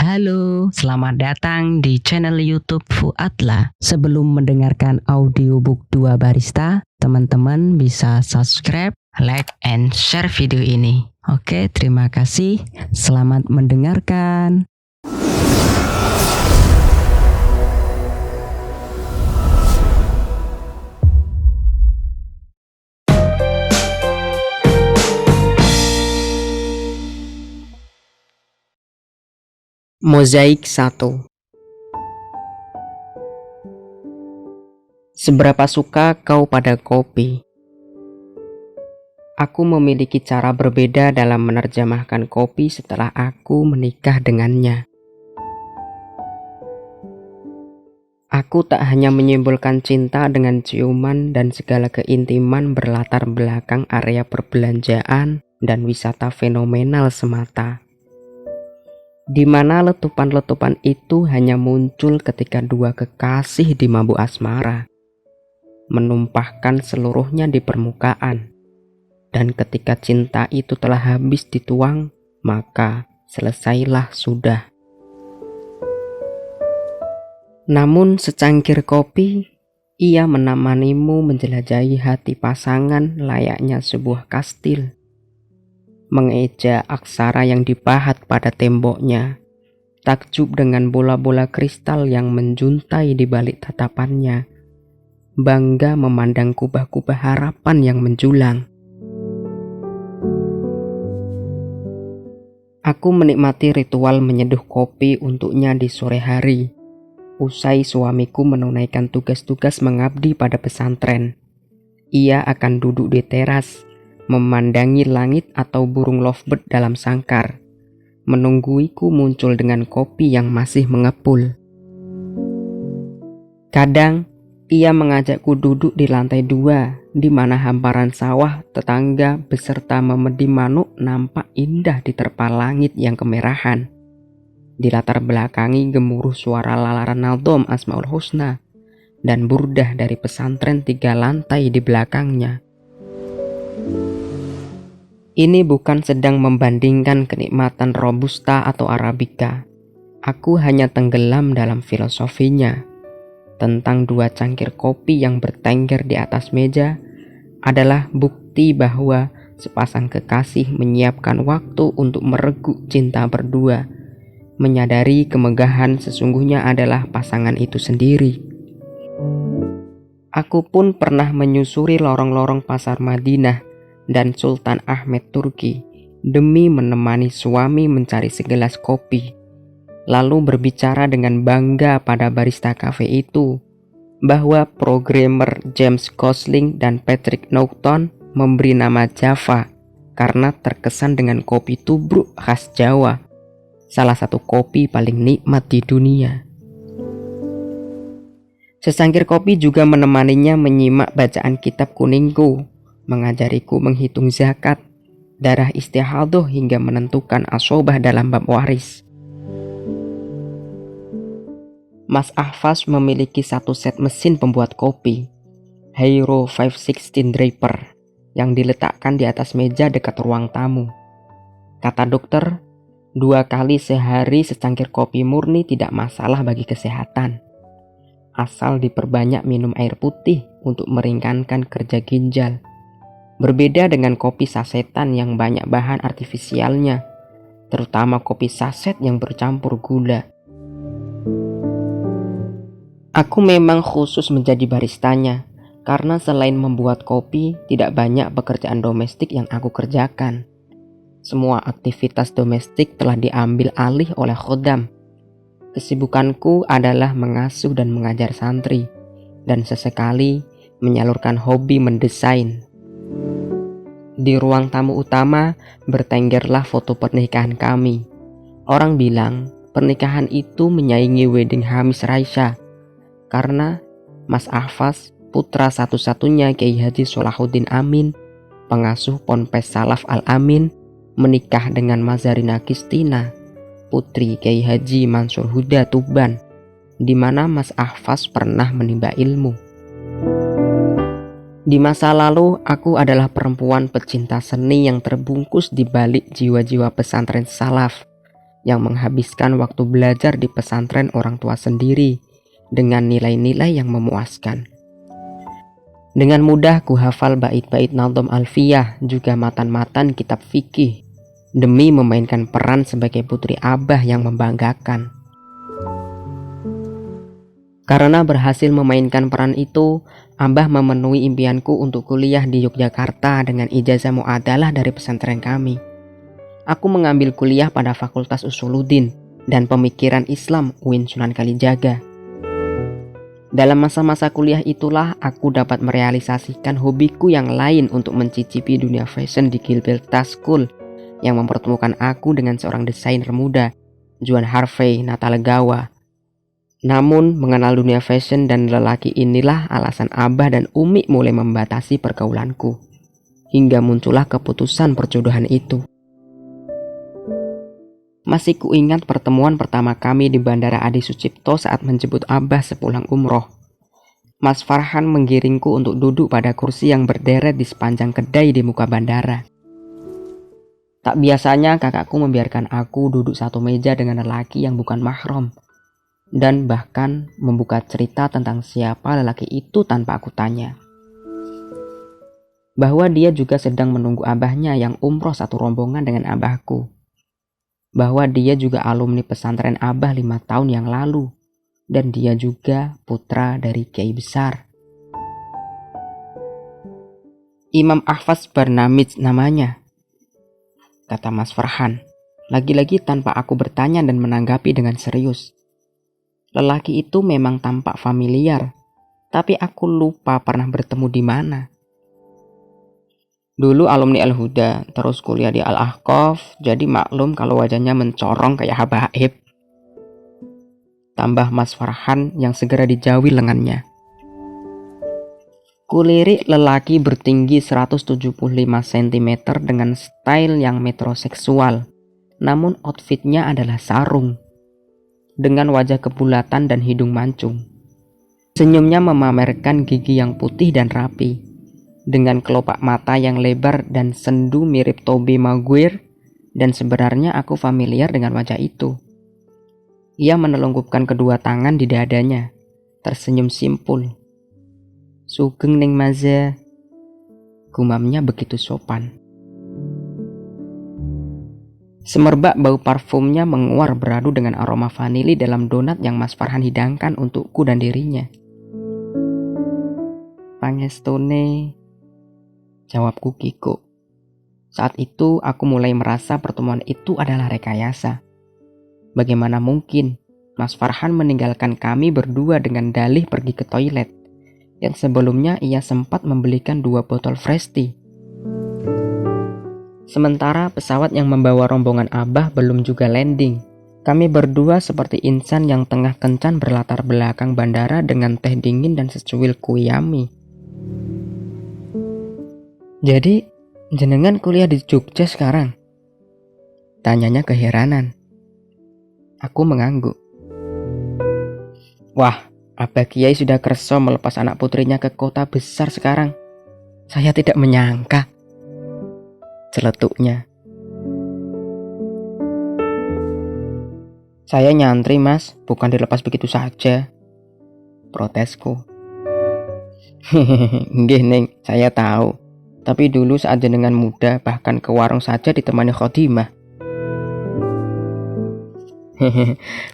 Halo, selamat datang di channel YouTube Fuadla. Sebelum mendengarkan audiobook 2 Barista, teman-teman bisa subscribe, like, and share video ini. Oke, terima kasih. Selamat mendengarkan. Mozaik 1. Seberapa suka kau pada kopi? Aku memiliki cara berbeda dalam menerjemahkan kopi setelah aku menikah dengannya. Aku tak hanya menyimpulkan cinta dengan ciuman dan segala keintiman berlatar belakang area perbelanjaan dan wisata fenomenal semata, di mana letupan-letupan itu hanya muncul ketika dua kekasih di mabuk asmara, menumpahkan seluruhnya di permukaan. Dan ketika cinta itu telah habis dituang, maka selesailah sudah. Namun secangkir kopi, ia menemanimu menjelajahi hati pasangan layaknya sebuah kastil. Mengeja aksara yang dipahat pada temboknya, takjub dengan bola-bola kristal yang menjuntai di balik tatapannya, bangga memandang kubah-kubah harapan yang menjulang. Aku menikmati ritual menyeduh kopi untuknya di sore hari, usai suamiku menunaikan tugas-tugas mengabdi pada pesantren. Ia akan duduk di teras, memandangi langit atau burung lovebird dalam sangkar, menungguiku muncul dengan kopi yang masih mengepul. Kadang, ia mengajakku duduk di lantai 2, di mana hamparan sawah tetangga beserta memedi manuk nampak indah diterpa langit yang kemerahan. Dilatar belakangi gemuruh suara lalaran naldom Asmaul Husna dan burdah dari pesantren 3 lantai di belakangnya. Ini bukan sedang membandingkan kenikmatan Robusta atau Arabica. Aku hanya tenggelam dalam filosofinya. Tentang 2 cangkir kopi yang bertengger di atas meja adalah bukti bahwa sepasang kekasih menyiapkan waktu untuk mereguk cinta berdua, menyadari kemegahan sesungguhnya adalah pasangan itu sendiri. Aku pun pernah menyusuri lorong-lorong pasar Madinah dan Sultan Ahmed Turki demi menemani suami mencari segelas kopi, lalu berbicara dengan bangga pada barista kafe itu bahwa programmer James Gosling dan Patrick Naughton memberi nama Java karena terkesan dengan kopi tubruk khas Jawa, salah satu kopi paling nikmat di dunia. Secangkir kopi juga menemaninya menyimak bacaan kitab kuningku, mengajariku menghitung zakat, darah istihadah hingga menentukan asobah dalam bab waris. Mas Ahfaz memiliki 1 set mesin pembuat kopi, Hero 516 Draper, yang diletakkan di atas meja dekat ruang tamu. Kata dokter, 2 kali sehari secangkir kopi murni tidak masalah bagi kesehatan, asal diperbanyak minum air putih untuk meringankan kerja ginjal. Berbeda dengan kopi sasetan yang banyak bahan artifisialnya, terutama kopi saset yang bercampur gula. Aku memang khusus menjadi baristanya, karena selain membuat kopi, tidak banyak pekerjaan domestik yang aku kerjakan. Semua aktivitas domestik telah diambil alih oleh khodam. Kesibukanku adalah mengasuh dan mengajar santri, dan sesekali menyalurkan hobi mendesain. Di ruang tamu utama bertenggerlah foto pernikahan kami. Orang bilang pernikahan itu menyaingi wedding Hamis Raisya, karena Mas Ahfaz, putra satu-satunya Kiai Haji Solahuddin Amin, pengasuh Ponpes Salaf Al-Amin, menikah dengan Mazarina Kistina, putri Kiai Haji Mansur Huda Tuban, di mana Mas Ahfaz pernah menimba ilmu. Di masa lalu, aku adalah perempuan pecinta seni yang terbungkus di balik jiwa-jiwa pesantren salaf, yang menghabiskan waktu belajar di pesantren orang tua sendiri dengan nilai-nilai yang memuaskan. Dengan mudah ku hafal bait-bait Nadham Alfiyah, juga matan-matan kitab fikih, demi memainkan peran sebagai putri Abah yang membanggakan. Karena berhasil memainkan peran itu, Abah memenuhi impianku untuk kuliah di Yogyakarta dengan ijazah muadalah dari pesantren kami. Aku mengambil kuliah pada Fakultas Usuluddin dan Pemikiran Islam UIN Sunan Kalijaga. Dalam masa-masa kuliah itulah aku dapat merealisasikan hobiku yang lain untuk mencicipi dunia fashion di Gilbert Tas School yang mempertemukan aku dengan seorang desainer muda, Juan Harvey Natalegawa. Namun mengenal dunia fashion dan lelaki inilah alasan Abah dan Umi mulai membatasi pergaulanku, hingga muncullah keputusan perjodohan itu. Masih kuingat pertemuan pertama kami di Bandara Adi Sucipto saat menjemput Abah sepulang umroh. Mas Farhan menggiringku untuk duduk pada kursi yang berderet di sepanjang kedai di muka bandara. Tak biasanya kakakku membiarkan aku duduk satu meja dengan lelaki yang bukan mahram, dan bahkan membuka cerita tentang siapa lelaki itu tanpa aku tanya. Bahwa dia juga sedang menunggu abahnya yang umroh satu rombongan dengan abahku. Bahwa dia juga alumni pesantren Abah 5 tahun yang lalu, dan dia juga putra dari kiai besar. Imam Ahfaz Barnamij namanya, kata Mas Farhan, lagi-lagi tanpa aku bertanya dan menanggapi dengan serius. Lelaki itu memang tampak familiar, tapi aku lupa pernah bertemu di mana. Dulu alumni Al-Huda, terus kuliah di Al-Ahqaf, jadi maklum kalau wajahnya mencorong kayak habaib. Tambah Mas Farhan yang segera dijauhi lengannya. Kulirik lelaki bertinggi 175 cm dengan style yang metroseksual, namun outfitnya adalah sarung, dengan wajah kebulatan dan hidung mancung. Senyumnya memamerkan gigi yang putih dan rapi, dengan kelopak mata yang lebar dan sendu mirip Tobey Maguire, dan sebenarnya aku familiar dengan wajah itu. Ia menelungkupkan kedua tangan di dadanya, tersenyum simpul. "Sugeng ning maza," gumamnya begitu sopan. Semerbak bau parfumnya menguar beradu dengan aroma vanili dalam donat yang Mas Farhan hidangkan untukku dan dirinya. "Pangestone," jawabku kikuk. Saat itu aku mulai merasa pertemuan itu adalah rekayasa. Bagaimana mungkin Mas Farhan meninggalkan kami berdua dengan dalih pergi ke toilet, yang sebelumnya ia sempat membelikan 2 botol fresh tea. Sementara pesawat yang membawa rombongan Abah belum juga landing. Kami berdua seperti insan yang tengah kencan berlatar belakang bandara dengan teh dingin dan secuil kue yummy. "Jadi, jenengan kuliah di Jogja sekarang?" tanyanya keheranan. Aku mengangguk. "Wah, Abah Kiai sudah kerso melepas anak putrinya ke kota besar sekarang. Saya tidak menyangka," celetuknya. "Saya nyantri mas, bukan dilepas begitu saja," protesku. "Nggih Neng, saya tahu. Tapi dulu saat jenengan muda bahkan ke warung saja ditemani khodimah."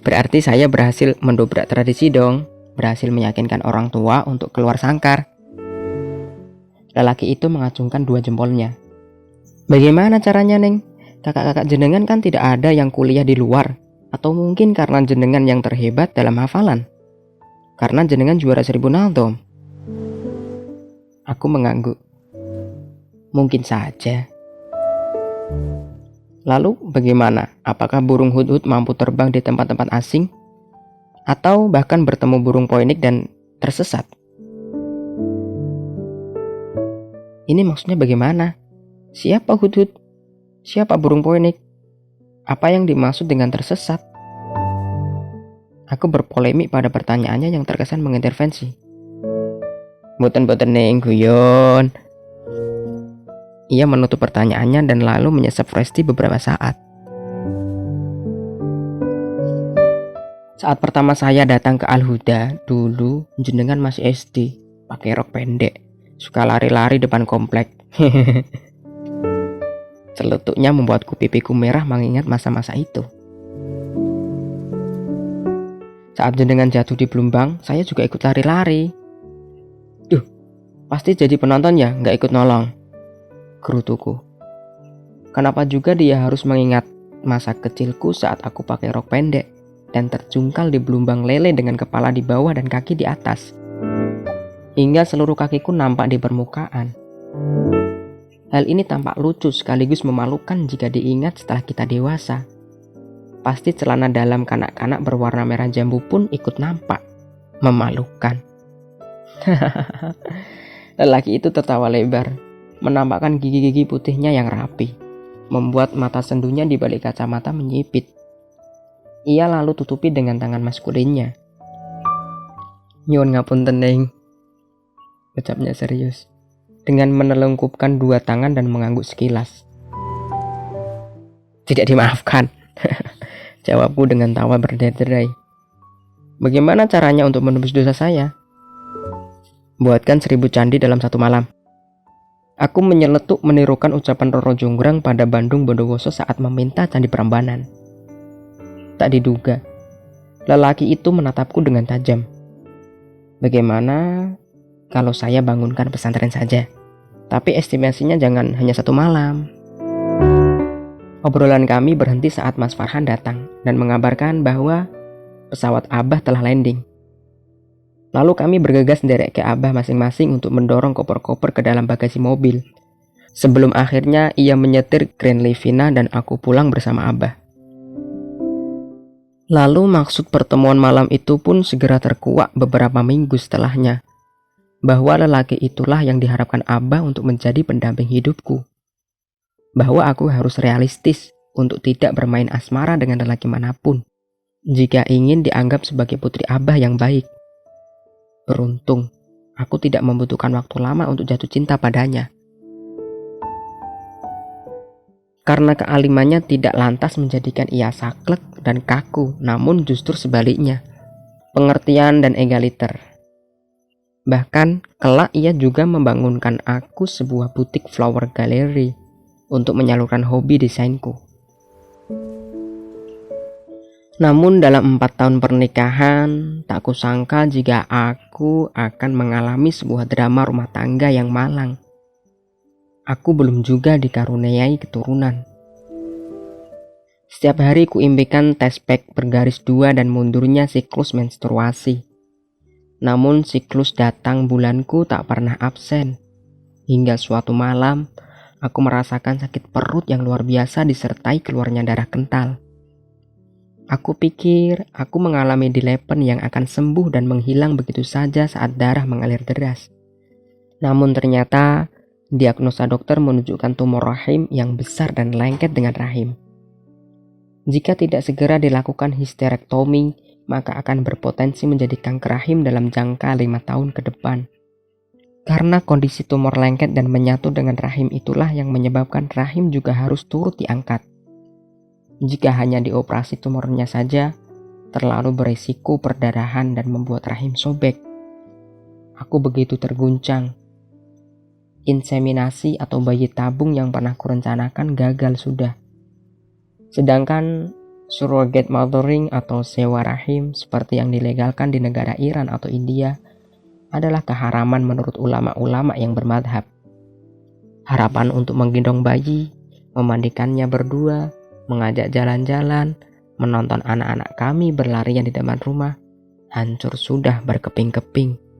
"Berarti saya berhasil mendobrak tradisi dong, berhasil meyakinkan orang tua untuk keluar sangkar." Lelaki itu mengacungkan 2 jempolnya. "Bagaimana caranya Neng? Kakak-kakak jenengan kan tidak ada yang kuliah di luar. Atau mungkin karena jenengan yang terhebat dalam hafalan? Karena jenengan juara 1000 Nadham." Aku mengangguk. "Mungkin saja." "Lalu bagaimana? Apakah burung hudhud mampu terbang di tempat-tempat asing? Atau bahkan bertemu burung poinik dan tersesat?" "Ini maksudnya bagaimana? Siapa hudhud? Siapa burung poinik? Apa yang dimaksud dengan tersesat?" Aku berpolemik pada pertanyaannya yang terkesan mengintervensi. "Boten-boten Neng, guyon." Ia menutup pertanyaannya dan lalu menyesap fresh tea beberapa saat. Saat pertama saya datang ke Al-Huda, dulu jenengan masih SD, pakai rok pendek, suka lari-lari depan komplek. Celetuknya membuatku pipiku merah mengingat masa-masa itu. Saat jenengan jatuh di Blumbang, saya juga ikut lari-lari. Duh, pasti jadi penonton ya, nggak ikut nolong, gerutuku. Kenapa juga dia harus mengingat masa kecilku saat aku pakai rok pendek dan terjungkal di Blumbang lele dengan kepala di bawah dan kaki di atas, hingga seluruh kakiku nampak di permukaan. Hal ini tampak lucu sekaligus memalukan jika diingat setelah kita dewasa. Pasti celana dalam kanak-kanak berwarna merah jambu pun ikut nampak. Memalukan. Lelaki itu tertawa lebar, menampakkan gigi-gigi putihnya yang rapi, membuat mata sendunya di balik kacamata menyipit. Ia lalu tutupi dengan tangan maskulinnya. Nyuwun ngapunten Neng, ucapnya serius, dengan menelungkupkan dua tangan dan mengangguk sekilas. Tidak dimaafkan, jawabku dengan tawa berderai. Bagaimana caranya untuk menebus dosa saya? Buatkan 1000 candi dalam 1 malam. Aku menyeletuk menirukan ucapan Roro Jonggrang pada Bandung Bondowoso saat meminta candi Prambanan. Tak diduga, lelaki itu menatapku dengan tajam. Bagaimana kalau saya bangunkan pesantren saja? Tapi estimasinya jangan hanya 1 malam. Obrolan kami berhenti saat Mas Farhan datang dan mengabarkan bahwa pesawat Abah telah landing. Lalu kami bergegas menderek ke Abah masing-masing untuk mendorong koper-koper ke dalam bagasi mobil. Sebelum akhirnya ia menyetir Grand Livina dan aku pulang bersama Abah. Lalu maksud pertemuan malam itu pun segera terkuak beberapa minggu setelahnya, bahwa lelaki itulah yang diharapkan Abah untuk menjadi pendamping hidupku. Bahwa aku harus realistis untuk tidak bermain asmara dengan lelaki manapun jika ingin dianggap sebagai putri Abah yang baik. Beruntung, aku tidak membutuhkan waktu lama untuk jatuh cinta padanya. Karena kealimannya tidak lantas menjadikan ia saklek dan kaku, namun justru sebaliknya, pengertian dan egaliter. Bahkan, kelak ia juga membangunkan aku sebuah butik flower gallery untuk menyalurkan hobi desainku. Namun dalam 4 tahun pernikahan, tak kusangka jika aku akan mengalami sebuah drama rumah tangga yang malang. Aku belum juga dikaruniai keturunan. Setiap hari kuimpikan tes pack bergaris 2 dan mundurnya siklus menstruasi. Namun siklus datang bulanku tak pernah absen. Hingga suatu malam, aku merasakan sakit perut yang luar biasa disertai keluarnya darah kental. Aku pikir aku mengalami dilepen yang akan sembuh dan menghilang begitu saja saat darah mengalir deras. Namun ternyata diagnosa dokter menunjukkan tumor rahim yang besar dan lengket dengan rahim. Jika tidak segera dilakukan histerektomi, maka akan berpotensi menjadi kanker rahim dalam jangka 5 tahun ke depan. Karena kondisi tumor lengket dan menyatu dengan rahim itulah yang menyebabkan rahim juga harus turut diangkat. Jika hanya dioperasi tumornya saja, terlalu berisiko perdarahan dan membuat rahim sobek. Aku begitu terguncang. Inseminasi atau bayi tabung yang pernah kurencanakan gagal sudah. Sedangkan surrogate mothering atau sewa rahim seperti yang dilegalkan di negara Iran atau India adalah keharaman menurut ulama-ulama yang bermadhab. Harapan untuk menggendong bayi, memandikannya berdua, mengajak jalan-jalan, menonton anak-anak kami berlarian di depan rumah, hancur sudah berkeping-keping.